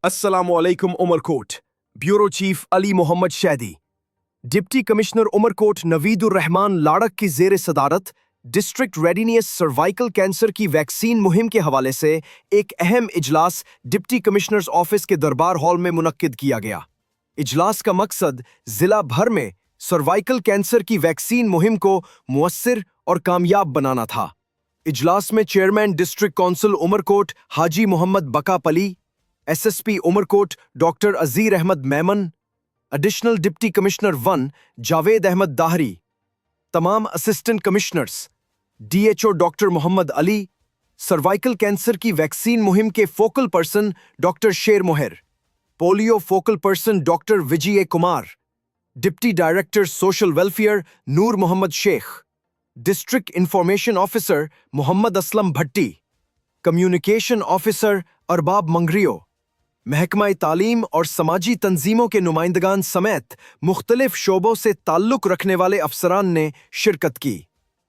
अस्सलामुअलैकुम Umerkot. Bureau chief Ali Muhammad Shaidi. Deputy commissioner Umerkot Naveedur Rahman Larak की जेर सदारत डिस्ट्रिक्ट रेडीनेस सर्वाइकल कैंसर की वैक्सीन मुहिम के हवाले से एक अहम इजलास डिप्टी कमिश्नर्स ऑफिस के दरबार हॉल में मुनक्किद किया गया। इजलास का मकसद जिला भर में सर्वाइकल कैंसर की वैक्सीन मुहिम को मुअस्सिर और कामयाब बनाना था। इजलास में chairman district council Umerkot Haji Muhammad Bakapli, SSP Umerkot doctor Azeer Ahmed Memon, additional deputy commissioner 1 Javed Ahmed Dahri, तमाम assistant commissioners, DHO doctor Muhammad Ali, cervical cancer की वैक्सीन मुहिम के focal person doctor Sher Mohar, polio focal person doctor Vijay Kumar, deputy director social welfare Noor Muhammad Shaikh, district information officer Muhammad Aslam Bhatti, communication officer Arbab Mangrio, महकमा तालीम और समाजी तंजीमों के नुमाइंदगान समेत मुख्तलिफ शोबों से ताल्लुक रखने वाले अफसरान ने शिरकत की।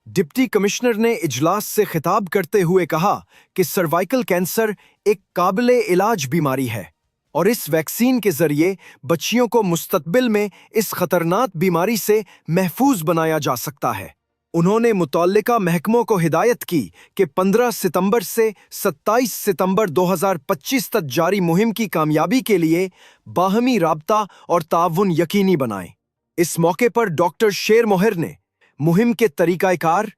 डिप्टी कमिश्नर ने इजलास से खिताब करते हुए कहा कि सर्वाइकल कैंसर एक काबिले इलाज बीमारी है और इस वैक्सीन के जरिए बच्चियों को मुस्तकबिल में इस खतरनाक बीमारी से महफूज बनाया जा सकता है। उन्होंने मुतल्लिका महकमों को हिदायत की कि 15 सितंबर से 27 सितंबर 2025 तक जारी मुहिम की कामयाबी के लिए बाहमी राबता और ताउन यकीनी बनाएं। इस मौके पर डॉक्टर शेर मोहर ने मुहिम के तरीकाकार,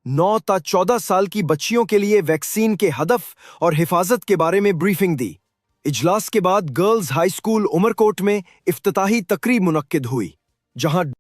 9 ता 14 साल की बच्चियों के लिए वैक्सीन के हदफ और हिफाजत के बारे में ब्रीफिंग दी। इजलास के बाद गर्ल्स हाई स्कूल उमरकोट में इफ्तिताही तकरीब मुनक्किद हुई, जहां